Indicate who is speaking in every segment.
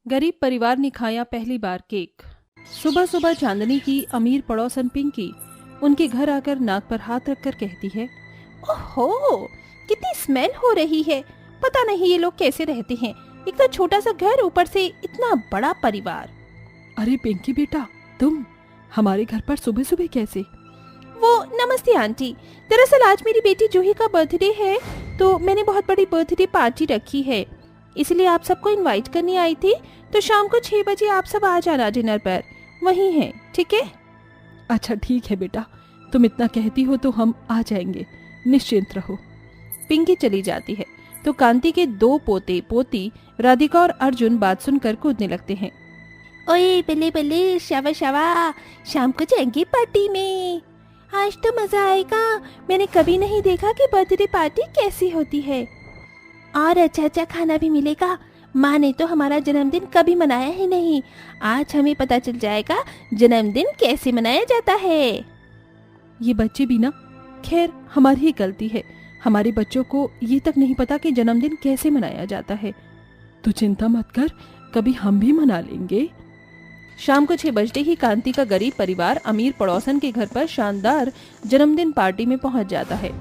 Speaker 1: गरीब परिवार ने खाया पहली बार केक। सुबह सुबह चांदनी की अमीर पड़ोसन पिंकी उनके घर आकर नाक पर हाथ रखकर कहती है,
Speaker 2: ओहो, कितनी स्मेल हो रही है। पता नहीं ये लोग कैसे रहते हैं। एक तो छोटा सा घर, ऊपर से इतना बड़ा परिवार।
Speaker 1: अरे पिंकी बेटा, तुम हमारे घर पर सुबह सुबह कैसे?
Speaker 2: वो नमस्ते आंटी। दरअसल आज मेरी बेटी जूही का बर्थडे है, तो मैंने बहुत बड़ी बर्थडे पार्टी रखी है, इसलिए आप सबको इनवाइट करने आई थी। तो शाम को 6 बजे आप सब आ जाना डिनर पर, वहीं है, ठीक है?
Speaker 1: अच्छा ठीक है बेटा, तुम इतना कहती हो तो हम आ जाएंगे, निश्चिंत रहो।
Speaker 2: पिंकी चली जाती है तो कांति के 2 पोते पोती राधिका और अर्जुन बात सुनकर कूदने लगते हैं। ओए बल्ले बल्ले, शावा शावा, शाम को जाएंगे पार्टी में। आज तो मजा आएगा। मैंने कभी नहीं देखा कि बर्थडे पार्टी कैसी होती है, और अच्छा अच्छा खाना भी मिलेगा। माँ ने तो हमारा जन्मदिन कभी मनाया ही नहीं। आज हमें पता चल जाएगा जन्मदिन कैसे मनाया जाता है।
Speaker 1: ये बच्चे भी ना, खैर हमारी ही गलती है, हमारे बच्चों को ये तक नहीं पता कि जन्मदिन कैसे मनाया जाता है। तो चिंता मत कर, कभी हम भी मना लेंगे।
Speaker 2: शाम को 6 बजते ही कांति का गरीब परिवार अमीर पड़ोसन के घर पर शानदार जन्मदिन पार्टी में पहुंच जाता है,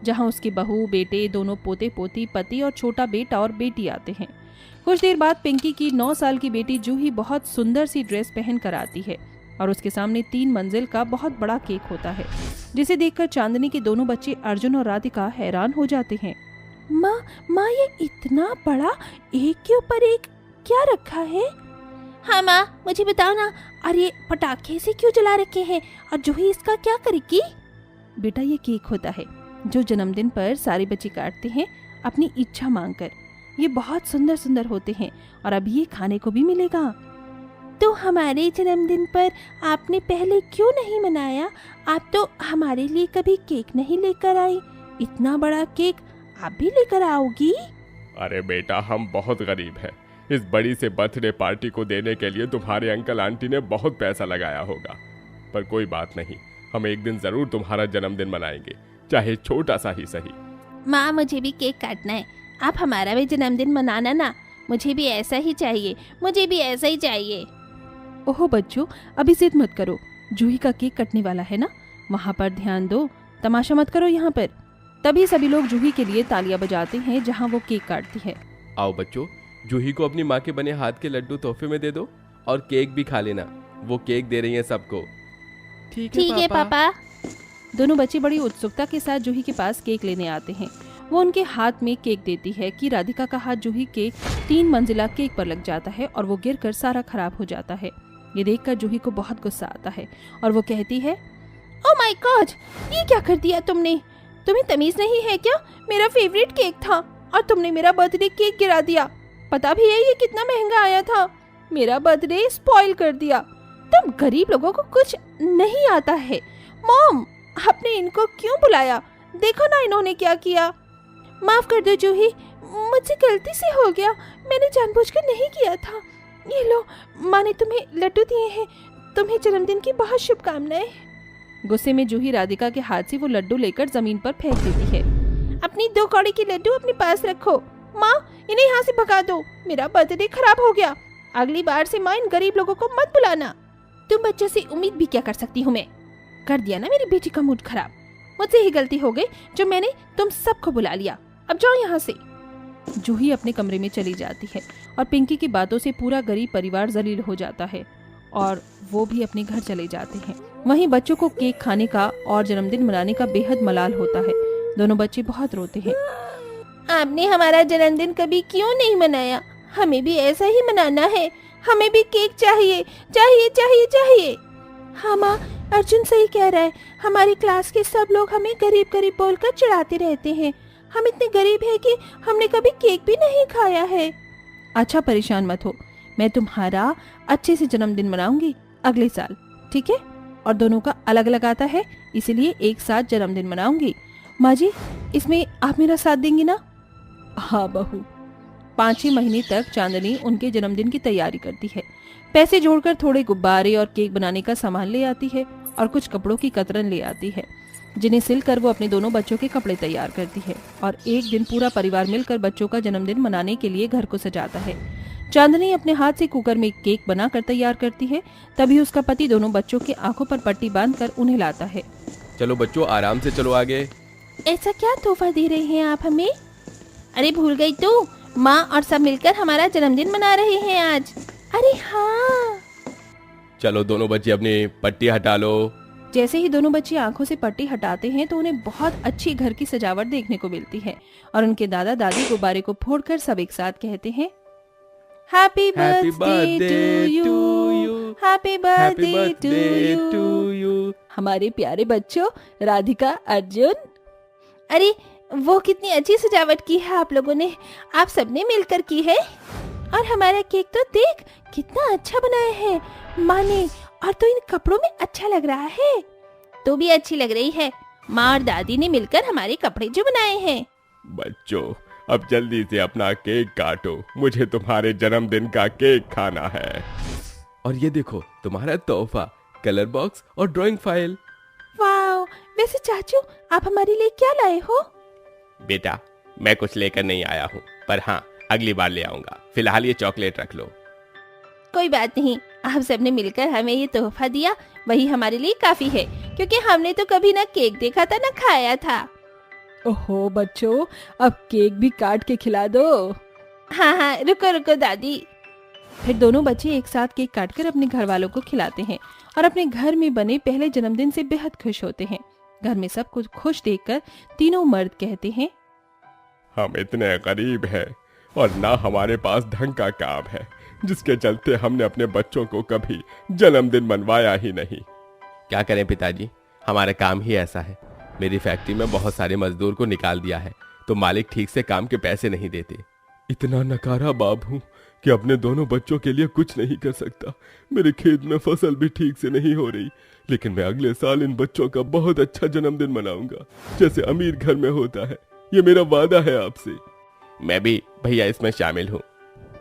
Speaker 2: जहां उसकी बहू, बेटे, दोनों पोते पोती, पति और छोटा बेटा और बेटी आते हैं। कुछ देर बाद पिंकी की 9 साल की बेटी जूही बहुत सुंदर सी ड्रेस पहन कर आती है और उसके सामने 3 मंजिल का बहुत बड़ा केक होता है, जिसे देखकर चांदनी के दोनों बच्चे अर्जुन और राधिका हैरान हो जाते हैं। माँ ये इतना बड़ा एक के ऊपर एक क्या रखा है? हाँ माँ, मुझे बताओ ना। अरे पटाखे से क्यों जला रखे हैं, और जूही इसका क्या करेगी? बेटा ये केक होता है जो जन्मदिन पर सारे बच्चे काटते हैं अपनी इच्छा मांगकर। ये बहुत सुंदर सुंदर होते हैं और अभी ये खाने को भी मिलेगा। तो हमारे जन्मदिन पर आपने पहले क्यों नहीं मनाया? आप तो हमारे लिए कभी केक नहीं लेकर आई। इतना बड़ा केक आप भी लेकर आओगी?
Speaker 3: अरे बेटा, हम बहुत गरीब हैं। इस बड़ी से बर्थडे पार्टी को देने के लिए तुम्हारे अंकल आंटी ने बहुत पैसा लगाया होगा, पर कोई बात नहीं, हम एक दिन जरूर तुम्हारा जन्मदिन मनाएंगे, चाहे छोटा सा ही सही।
Speaker 2: माँ मुझे भी केक काटना है, आप हमारा भी जन्मदिन मनाना ना। मुझे भी ऐसा ही चाहिए, मुझे भी ऐसा ही चाहिए।
Speaker 1: ओहो बच्चों, अभी जिद मत करो, जूही का केक कटने वाला है ना, वहाँ पर ध्यान दो, तमाशा मत करो यहाँ पर। तभी सभी लोग जूही के लिए तालियां बजाते हैं जहाँ वो केक काटती है।
Speaker 3: आओ बच्चों, जूही को अपनी माँ के बने हाथ के लड्डू तोहफे में दे दो और केक भी खा लेना। वो केक दे रही है सबको।
Speaker 2: ठीक है पापा। दोनों बच्चे बड़ी उत्सुकता के साथ जूही के पास केक लेने आते हैं। वो उनके हाथ में केक देती है कि राधिका का हाथ जूही के 3 मंजिला केक पर लग जाता है और वो गिरकर सारा खराब हो जाता है। ये देखकर जूही को बहुत गुस्सा आता है और वो कहती है, ओह माय गॉड, ये क्या कर दिया तुमने? तुम्हें तमीज नहीं है क्या? मेरा फेवरेट केक था और तुमने मेरा बर्थडे केक गिरा दिया। पता भी है ये कितना महंगा आया था। मेरा बर्थडे स्पॉइल कर दिया। तुम गरीब लोगों को कुछ नहीं आता है। मॉम, आपने इनको क्यों बुलाया? देखो ना इन्होंने क्या किया। माफ कर दो जूही, मुझसे गलती से हो गया, मैंने जानबूझकर नहीं किया था। ये लो, माँ ने तुम्हें लड्डू दिए हैं, तुम्हें जन्मदिन की बहुत शुभकामनाएं। गुस्से में जूही राधिका के हाथ से वो लड्डू लेकर जमीन पर फेंक देती है। अपनी 2 कौड़ी की लड्डू अपने पास रखो। माँ, इन्हें यहाँ से भगा दो, मेरा बर्थडे खराब हो गया। अगली बार से माँ इन गरीब लोगों को मत बुलाना। तुम बच्चों से उम्मीद भी क्या कर सकती हूँ मैं? कर दिया ना मेरी बेटी का मूड खराब। मुझसे ही गलती हो गई जो मैंने तुम सबको बुला लिया। अब जाओ यहाँ से। जूही अपने कमरे में चली जाती है और पिंकी की बातों से पूरा गरीब परिवार जलील हो जाता है और वो भी अपने घर चले जाते हैं। वहीं बच्चों को केक खाने का और जन्मदिन मनाने का बेहद मलाल होता है। दोनों बच्चे बहुत रोते हैं। आपने हमारा जन्मदिन कभी क्यों नहीं मनाया? हमें भी ऐसा ही मनाना है, हमें भी केक चाहिए चाहिए चाहिए चाहिए। हाँ माँ, अर्जुन सही कह रहा है। हमारी क्लास के सब लोग हमें गरीब गरीब बोलकर चिढ़ाते रहते हैं। हम इतने गरीब हैं कि हमने कभी केक भी नहीं खाया है। अच्छा परेशान मत हो, मैं तुम्हारा अच्छे से जन्मदिन मनाऊंगी अगले साल, ठीक है? और दोनों का अलग अलग आता है, इसीलिए एक साथ जन्मदिन मनाऊंगी। माँ जी, इसमें आप मेरा साथ देंगी ना? हाँ बहू। 5-6 महीने तक चांदनी उनके जन्मदिन की तैयारी करती है। पैसे जोड़कर थोड़े गुब्बारे और केक बनाने का सामान ले आती है और कुछ कपड़ों की कतरन ले आती है, जिन्हें सिलकर वो अपने दोनों बच्चों के कपड़े तैयार करती है। और एक दिन पूरा परिवार मिलकर बच्चों का जन्मदिन मनाने के लिए घर को सजाता है। चांदनी अपने हाथ से कुकर में केक बनाकर तैयार करती है। तभी उसका पति दोनों बच्चों के आंखों पर पट्टी बांधकर उन्हें लाता है।
Speaker 3: चलो बच्चों, आराम से चलो आगे।
Speaker 2: ऐसा क्या तोहफा दे रहे हैं आप हमें? अरे भूल गई तू, माँ और सब मिलकर हमारा जन्मदिन मना रहे हैं आज। अरे हाँ।
Speaker 3: चलो दोनों बच्चे अपनी पट्टी हटा लो।
Speaker 2: जैसे ही दोनों बच्चे आंखों से पट्टी हटाते हैं तो उन्हें बहुत अच्छी घर की सजावट देखने को मिलती है और उनके दादा दादी गुब्बारे को फोड़कर सब एक साथ कहते हैं, happy birthday to you, happy birthday to you. हमारे प्यारे बच्चों राधिका, अर्जुन। अरे वो कितनी अच्छी सजावट की है आप लोगों ने, आप सबने मिलकर की है। और हमारा केक तो देख कितना अच्छा बनाया है माँ ने, और तो इन कपड़ों में अच्छा लग रहा है। तो भी अच्छी लग रही है, माँ और दादी ने मिलकर हमारे कपड़े जो बनाए हैं।
Speaker 3: बच्चों अब जल्दी से अपना केक काटो, मुझे तुम्हारे जन्मदिन का केक खाना है। और ये देखो तुम्हारा तोहफा, कलर बॉक्स और ड्राइंग फाइल।
Speaker 2: वाओ, वैसे चाचू आप हमारे लिए क्या लाए हो?
Speaker 3: बेटा मैं कुछ लेकर नहीं आया हूँ, पर हाँ अगली बार ले आऊंगा। फिलहाल ये चॉकलेट रख लो।
Speaker 2: कोई बात नहीं, आप सबने मिलकर हमें ये तोहफा दिया, वही हमारे लिए काफी है, क्योंकि हमने तो कभी ना केक देखा था ना खाया था।
Speaker 1: ओहो बच्चों, अब केक भी काट के खिला दो।
Speaker 2: हाँ हाँ, रुको रुको दादी। फिर दोनों बच्चे एक साथ केक काटकर अपने घर वालों को खिलाते हैं और अपने घर में बने पहले जन्मदिन से बेहद खुश होते हैं। घर में सब कुछ खुश देखकर तीनों मर्द कहते हैं,
Speaker 3: हम इतने गरीब हैं और ना हमारे पास ढंग का काम है, जिसके चलते हमने अपने बच्चों को कभी जन्मदिन मनवाया ही नहीं। क्या करें पिताजी, हमारा काम ही ऐसा है। मेरी फैक्ट्री में बहुत सारे मजदूर को निकाल दिया है, तो मालिक ठीक से काम के पैसे नहीं देते। इतना नकारा बाप हूँ कि अपने दोनों बच्चों के लिए कुछ नहीं कर सकता। मेरे खेत में फसल भी ठीक से नहीं हो रही, लेकिन मैं अगले साल इन बच्चों का बहुत अच्छा जन्मदिन मनाऊंगा, जैसे अमीर घर में होता है। ये मेरा वादा है आपसे। मैं भी भैया इसमें शामिल हूँ।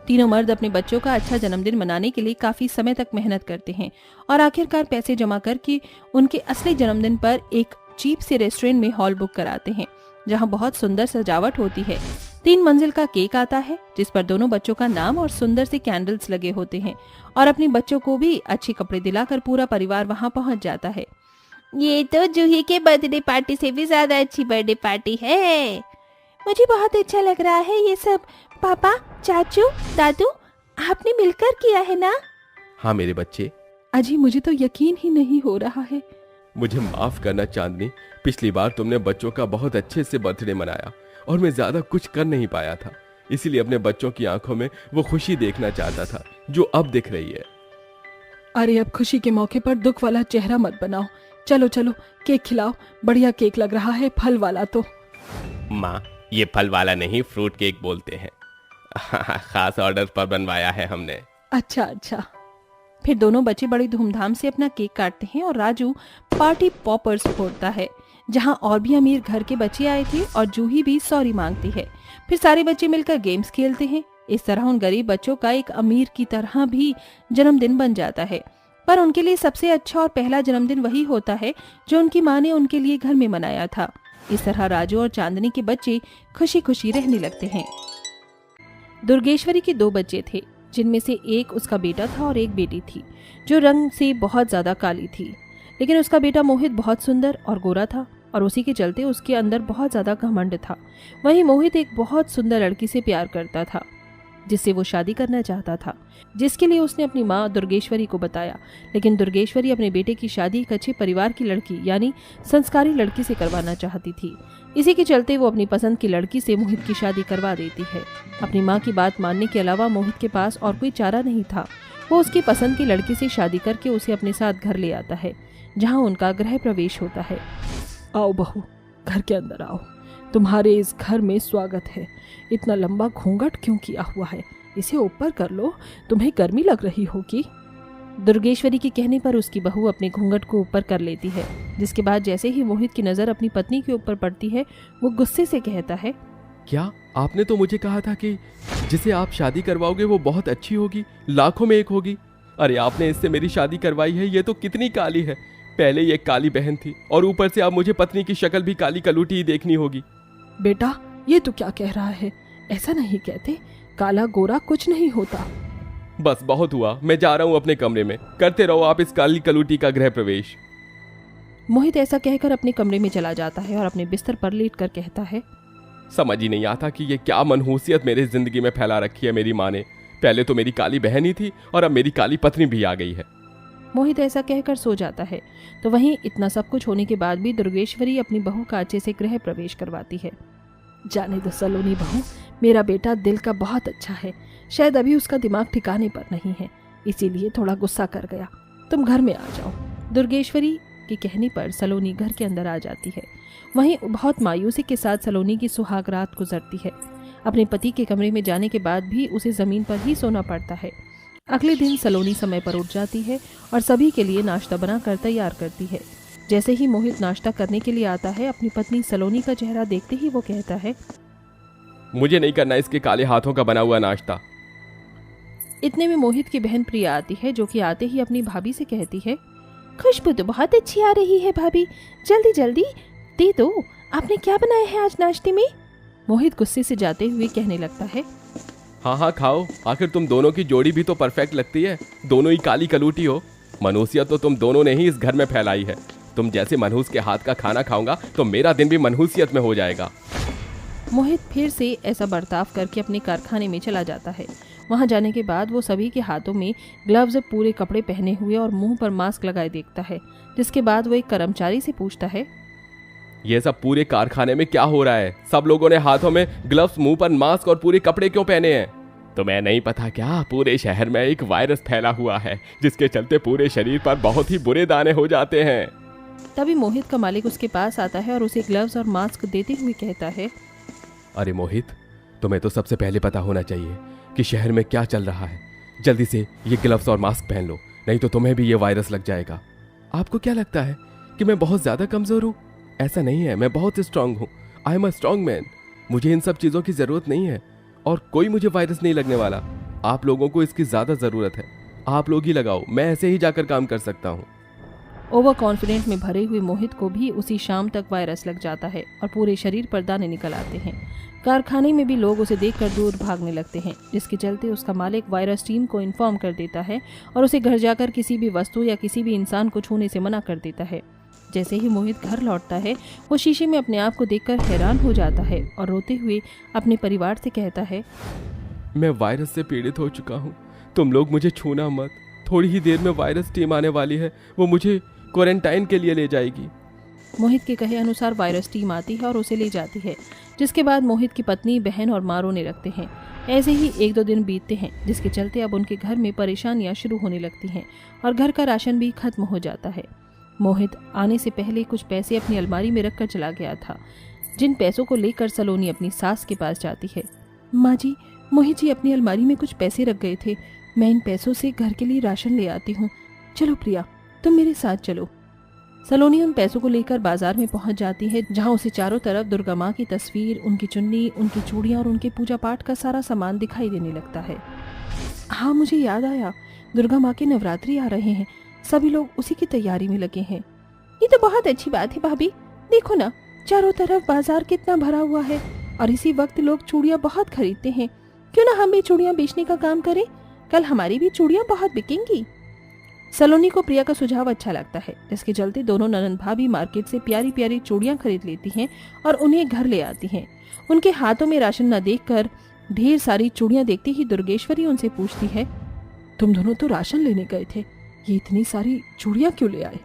Speaker 2: तीनों मर्द अपने बच्चों का अच्छा जन्मदिन मनाने के लिए काफी समय तक मेहनत करते हैं और आखिरकार पैसे जमा करके उनके असली जन्मदिन पर एक चीप से रेस्टोरेंट में हॉल बुक कराते हैं, जहां बहुत सुंदर सजावट होती है। 3 मंजिल का केक आता है, जिस पर दोनों बच्चों का नाम और सुंदर से कैंडल्स लगे होते हैं, और अपने बच्चों को भी अच्छे कपड़े दिलाकर पूरा परिवार वहां पहुंच जाता है। ये तो जूही के बर्थडे पार्टी से भी ज्यादा अच्छी बर्थडे पार्टी है। मुझे बहुत अच्छा लग रहा है ये सब। पापा, चाचू, दादू, आपने मिलकर किया है ना?
Speaker 3: हाँ मेरे बच्चे।
Speaker 1: अजी मुझे तो यकीन ही नहीं हो रहा है।
Speaker 3: मुझे माफ करना चांदनी, पिछली बार तुमने बच्चों का बहुत अच्छे से बर्थडे मनाया और मैं ज्यादा कुछ कर नहीं पाया था, इसीलिए अपने बच्चों की आंखों में वो खुशी देखना चाहता था जो अब दिख रही है।
Speaker 1: अरे अब खुशी के मौके पर दुख वाला चेहरा मत बनाओ। चलो चलो केक खिलाओ, बढ़िया केक लग रहा है, फल वाला। तो
Speaker 3: माँ ये फल वाला नहीं, फ्रूट केक बोलते हैं। खास ऑर्डर पर बनवाया है हमने।
Speaker 1: अच्छा अच्छा।
Speaker 2: फिर दोनों बच्चे बड़ी धूमधाम से अपना केक काटते हैं और राजू पार्टी पॉपर्स फोड़ता है, जहां और भी अमीर घर के बच्चे आए थे, और जूही भी सॉरी मांगती है। फिर सारे बच्चे मिलकर गेम्स खेलते हैं। इस तरह उन गरीब बच्चों का एक अमीर की तरह भी जन्मदिन बन जाता है, पर उनके लिए सबसे अच्छा और पहला जन्मदिन वही होता है जो उनकी माँ ने उनके लिए घर में मनाया था। इस तरह राजू और चांदनी के बच्चे खुशी खुशी रहने लगते हैं। दुर्गेश्वरी के 2 बच्चे थे, जिनमें से एक उसका बेटा था और एक बेटी थी, जो रंग से बहुत ज्यादा काली थी। लेकिन उसका बेटा मोहित बहुत सुंदर और गोरा था, और उसी के चलते उसके अंदर बहुत ज्यादा घमंड था। वहीं मोहित एक बहुत सुंदर लड़की से प्यार करता था, जिससे वो शादी करना चाहता था, जिसके लिए उसने अपनी माँ दुर्गेश्वरी को बताया। लेकिन दुर्गेश्वरी अपने बेटे की शादी एक अच्छे परिवार की लड़की यानी संस्कारी लड़की से करवाना चाहती थी। इसी के चलते वो अपनी पसंद की लड़की से मोहित की शादी करवा देती है। अपनी माँ की बात मानने के अलावा मोहित के पास और कोई चारा नहीं था। वो उसकी पसंद की लड़की से शादी करके उसे अपने साथ घर ले आता है, जहाँ उनका गृह प्रवेश होता है।
Speaker 1: आओ बहू, घर के अंदर आओ, तुम्हारे इस घर में स्वागत है। इतना लंबा घूंघट क्यों किया हुआ है? इसे ऊपर कर लो, तुम्हें गर्मी लग रही होगी।
Speaker 2: दुर्गेश्वरी के कहने पर उसकी बहू अपने घूंघट को ऊपर कर लेती है, जिसके बाद जैसे ही मोहित की नजर अपनी पत्नी के ऊपर पड़ती है, वो गुस्से से कहता है,
Speaker 3: क्या आपने तो मुझे कहा था कि जिसे आप शादी करवाओगे वो बहुत अच्छी होगी, लाखों में एक होगी। अरे आपने इससे मेरी शादी करवाई है, ये तो कितनी काली है। पहले ये काली बहन थी और ऊपर से अब मुझे पत्नी की शक्ल भी काली कलूटी ही देखनी होगी।
Speaker 1: बेटा ये तो क्या कह रहा है? ऐसा नहीं कहते, काला गोरा कुछ नहीं होता।
Speaker 3: बस बहुत हुआ, मैं जा रहा हूँ अपने कमरे में। करते रहो आप इस काली कलूटी का गृह प्रवेश।
Speaker 2: मोहित ऐसा कहकर अपने कमरे में चला जाता है और अपने बिस्तर पर लेटकर कहता है,
Speaker 3: समझ ही नहीं आता कि ये क्या मनहूसियत मेरी जिंदगी में फैला रखी है मेरी माँ ने। पहले तो मेरी काली बहन ही थी और अब मेरी काली पत्नी भी आ गई है।
Speaker 2: मोहित ऐसा कहकर सो जाता है। तो वहीं इतना सब कुछ होने के बाद भी दुर्गेश्वरी अपनी बहू का अच्छे से गृह प्रवेश करवाती है।
Speaker 1: जाने दो सलोनी बहू, मेरा बेटा दिल का बहुत अच्छा है। शायद अभी उसका दिमाग ठिकाने पर नहीं है, इसीलिए थोड़ा गुस्सा कर गया। तुम घर में आ जाओ।
Speaker 2: दुर्गेश्वरी के कहने पर सलोनी घर के अंदर आ जाती है। वहीं बहुत मायूसी के साथ सलोनी की सुहाग रात गुजरती है। अपने पति के कमरे में जाने के बाद भी उसे जमीन पर ही सोना पड़ता है। अगले दिन सलोनी समय पर उठ जाती है और सभी के लिए नाश्ता बनाकर तैयार करती है। जैसे ही मोहित नाश्ता करने के लिए आता है, अपनी पत्नी सलोनी का चेहरा देखते ही वो कहता है,
Speaker 3: मुझे नहीं करना इसके काले हाथों का बना हुआ नाश्ता।
Speaker 2: इतने में मोहित की बहन प्रिया आती है, जो कि आते ही अपनी भाभी से कहती है, खुशबू तो बहुत अच्छी आ रही है भाभी, जल्दी जल्दी दे दो। आपने क्या बनाया है आज नाश्ते में? मोहित गुस्से से जाते हुए कहने लगता है,
Speaker 3: हाँ हाँ खाओ, आखिर तुम दोनों की जोड़ी भी तो परफेक्ट लगती है। दोनों ही काली कलूटी हो। मनहूसियत तो तुम दोनों ने ही इस घर में फैलाई है। तुम जैसे मनहूस के हाथ का खाना खाऊंगा तो मेरा दिन भी मनहूसियत में हो जाएगा।
Speaker 2: मोहित फिर से ऐसा बर्ताव करके अपने कारखाने में चला जाता है। वहां जाने के बाद वो सभी के हाथों में ग्लव्स, पूरे कपड़े पहने हुए और मुंह पर मास्क लगाए देखता है। जिसके बाद वो एक कर्मचारी से पूछता है,
Speaker 3: ये सब पूरे कारखाने में क्या हो रहा है? सब लोगों ने हाथों में ग्लव्स, मुंह पर मास्क और पूरे कपड़े क्यों पहने हैं? तुम्हें नहीं पता क्या, पूरे शहर में एक वायरस फैला हुआ है जिसके चलते पूरे शरीर पर बहुत ही बुरे दाने हो जाते हैं।
Speaker 2: तभी मोहित का मालिक उसके पास आता है और उसे ग्लव्स और मास्क देते हुए कहता है,
Speaker 3: अरे मोहित, तुम्हें तो सबसे पहले पता होना चाहिए कि शहर में क्या चल रहा है। जल्दी से ये ग्लव्स और मास्क पहन लो, नहीं तो तुम्हें भी ये वायरस लग जाएगा। आपको क्या लगता है कि मैं बहुत ज्यादा कमजोर हूँ? ऐसा नहीं है, मैं बहुत स्ट्रांग हूँ। I am a strong man. मुझे इन सब चीजों की जरूरत नहीं है और कोई मुझे वायरस नहीं लगने वाला। आप लोगों को इसकी ज्यादा जरूरत है, आप लोग ही लगाओ, मैं ऐसे ही जाकर काम कर सकता हूँ।
Speaker 2: ओवर कॉन्फिडेंट में भरे हुए मोहित को भी उसी शाम तक वायरस लग जाता है और पूरे शरीर पर दाने निकल आते हैं। कारखाने में भी लोग उसे देखकर दूर भागने लगते हैं, जिसके चलते उसका मालिक वायरस टीम को इन्फॉर्म कर देता है और उसे घर जाकर किसी भी वस्तु या किसी भी इंसान को छूने से मना कर देता है। जैसे ही मोहित घर लौटता है, वो शीशे में अपने आप को देखकर हैरान हो जाता है और रोते हुए अपने परिवार से कहता है,
Speaker 3: मैं वायरस से पीड़ित हो चुका हूँ, तुम लोग मुझे छूना मत। थोड़ी ही देर में वायरस टीम आने वाली है, वो मुझे क्वारंटाइन के लिए ले जाएगी।
Speaker 2: मोहित के कहे अनुसार वायरस टीम आती है और उसे ले जाती है। जिसके बाद मोहित की पत्नी, बहन और माँ रोने लगते हैं। ऐसे ही 1-2 दिन बीतते हैं, जिसके चलते अब उनके घर में परेशानियां शुरू होने लगती हैं और घर का राशन भी खत्म हो जाता है। मोहित आने से पहले कुछ पैसे अपनी अलमारी में रखकर चला गया था, जिन पैसों को लेकर सलोनी अपनी सास के पास जाती है।
Speaker 1: माँ जी, मोहित जी अपनी अलमारी में कुछ पैसे रख गए थे, मैं इन पैसों से घर के लिए राशन ले आती हूँ। चलो प्रिया, तुम मेरे साथ चलो।
Speaker 2: सलोनी उन पैसों को लेकर बाजार में पहुंच जाती है, जहां उसे चारों तरफ दुर्गा माँ की तस्वीर, उनकी चुन्नी, उनकी चूड़ियां और उनके पूजा पाठ का सारा सामान दिखाई देने लगता है।
Speaker 1: हाँ, मुझे याद आया, दुर्गा माँ के नवरात्रि आ रहे हैं, सभी लोग उसी की तैयारी में लगे हैं।
Speaker 2: ये तो बहुत अच्छी बात है भाभी, देखो ना, चारों तरफ बाजार कितना भरा हुआ है और इसी वक्त लोग चूड़ियां बहुत खरीदते हैं। क्यों ना हम भी चूड़ियां बेचने का काम करें, कल हमारी भी चूड़ियां बहुत बिकेंगी। सलोनी को प्रिया का सुझाव अच्छा लगता है, जिसके चलते दोनों ननंद भाभी मार्केट से प्यारी प्यारी चूड़ियां खरीद लेती हैं और उन्हें घर ले आती हैं। उनके हाथों में राशन न देखकर ढेर सारी चूड़ियां देखती ही दुर्गेश्वरी उनसे पूछती है,
Speaker 1: तुम दोनों तो राशन लेने गए थे, ये इतनी सारी चूड़ियां क्यों ले आए?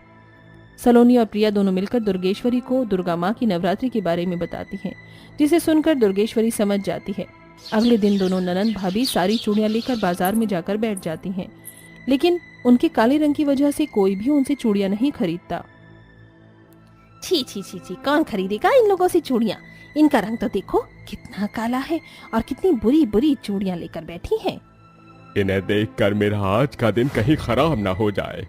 Speaker 2: सलोनी और प्रिया दोनों मिलकर दुर्गेश्वरी को दुर्गा माँ की नवरात्रि के बारे में बताती हैं, जिसे सुनकर दुर्गेश्वरी समझ जाती है। अगले दिन दोनों ननंद भाभी सारी चूड़ियां लेकर बाजार में जाकर बैठ जाती हैं, लेकिन उनके काले रंग की वजह से कोई भी उनसे चूड़ियां नहीं खरीदता।
Speaker 4: छी छी छी छी, कौन खरीदेगा इन लोगों से चूड़ियां? इनका रंग तो देखो कितना काला है और कितनी बुरी बुरी चूड़ियां लेकर बैठी हैं।
Speaker 3: इन्हें देखकर मेरा आज का दिन कहीं खराब ना हो जाए।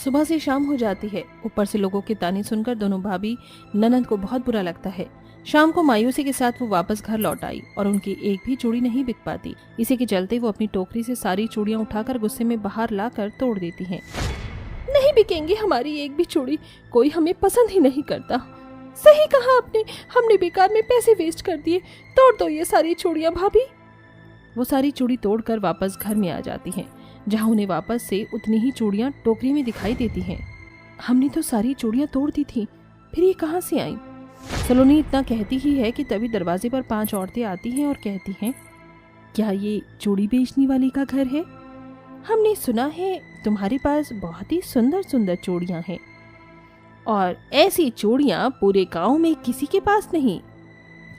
Speaker 2: सुबह से शाम हो जाती है, ऊपर से लोगों के ताने सुनकर दोनों भाभी ननंद को बहुत बुरा लगता है। शाम को मायूसी के साथ वो वापस घर लौट आई और उनकी एक भी चूड़ी नहीं बिक पाती। इसी के चलते वो अपनी टोकरी से सारी चूड़ियां उठाकर गुस्से में बाहर लाकर तोड़ देती हैं।
Speaker 1: नहीं बिकेंगी हमारी एक भी चूड़ी, कोई हमें पसंद ही नहीं करता। सही कहा आपने, हमने बेकार में पैसे वेस्ट कर दिए, तोड़ दो ये सारी चूड़ियां भाभी।
Speaker 2: वो सारी चूड़ी तोड़कर वापस घर में आ जाती हैं, जहाँ उन्हें वापस से उतनी ही चूड़ियाँ टोकरी में दिखाई देती हैं। हमने तो सारी चूड़ियाँ तोड़ दी थी, फिर ये कहाँ से आई? सलोनी इतना कहती ही है कि तभी दरवाजे पर 5 औरतें आती हैं और कहती हैं, क्या ये चूड़ी बेचने वाली का घर है? हमने सुना है तुम्हारे पास बहुत ही सुंदर सुंदर चूड़ियाँ हैं और ऐसी चूड़ियाँ पूरे गांव में किसी के पास नहीं।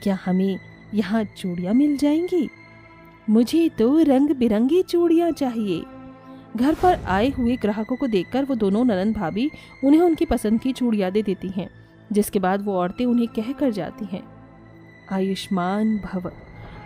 Speaker 2: क्या हमें यहाँ चूड़ियाँ मिल जाएंगी? मुझे तो रंग बिरंगी चूड़ियाँ चाहिए। घर पर आए हुए ग्राहकों को देखकर वो दोनों ननंद भाभी उन्हें उनकी पसंद की चूड़ियाँ दे देती हैं, जिसके बाद वो औरतें उन्हें कह कर जाती हैं, आयुष्मान भव,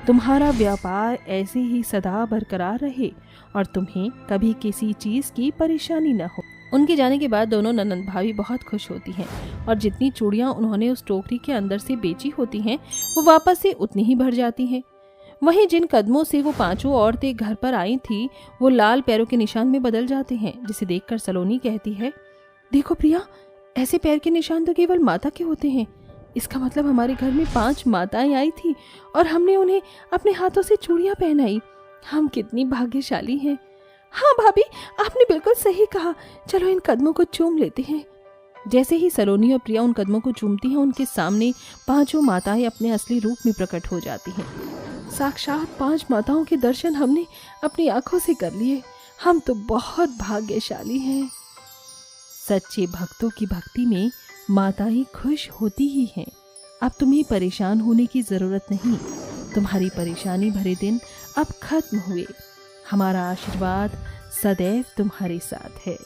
Speaker 2: तुम्हारा व्यापार ऐसे ही सदा बरकरार रहे और तुम्हें कभी किसी चीज की परेशानी न हो। उनके जाने के बाद दोनों ननंद भाभी बहुत खुश होती हैं और जितनी चूड़ियाँ उन्होंने उस टोकरी के अंदर से बेची होती हैं वो वापस से उतनी ही भर जाती हैं। वहीं जिन कदमों से वो 5 औरतें घर पर आई थी वो लाल पैरों के निशान में बदल जाते हैं, जिसे देखकर सलोनी कहती है, देखो प्रिया, ऐसे पैर के निशान तो केवल माता के होते हैं। इसका मतलब हमारे घर में 5 माताएं आई थी और हमने उन्हें अपने हाथों से चूड़ियां पहनाई। हम कितनी भाग्यशाली हैं। हाँ भाभी, आपने बिल्कुल सही कहा। चलो इन कदमों को चूम लेते हैं। जैसे ही सलोनी और प्रिया उन कदमों को चूमती हैं, उनके सामने 5 माताएं अपने असली रूप में प्रकट हो जाती हैं। साक्षात 5 माताओं के दर्शन हमने अपनी आंखों से कर लिए। हम तो बहुत भाग्यशाली हैं। सच्चे भक्तों की भक्ति में माताएं खुश होती ही हैं। अब तुम्हें परेशान होने की जरूरत नहीं। तुम्हारी परेशानी भरे दिन अब खत्म हुए। हमारा आशीर्वाद सदैव तुम्हारे साथ है।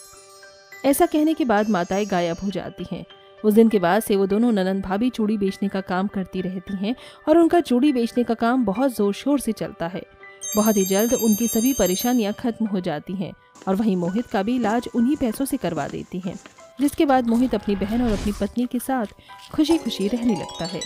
Speaker 2: ऐसा कहने के बाद माताएं गायब हो जाती हैं। उस दिन के बाद से वो दोनों ननंद भाभी चूड़ी बेचने का काम करती रहती हैं और उनका चूड़ी बेचने का काम बहुत जोर शोर से चलता है। बहुत ही जल्द उनकी सभी परेशानियां खत्म हो जाती हैं और वहीं मोहित का भी इलाज उन्हीं पैसों से करवा देती हैं, जिसके बाद मोहित अपनी बहन और अपनी पत्नी के साथ खुशी खुशी रहने लगता है।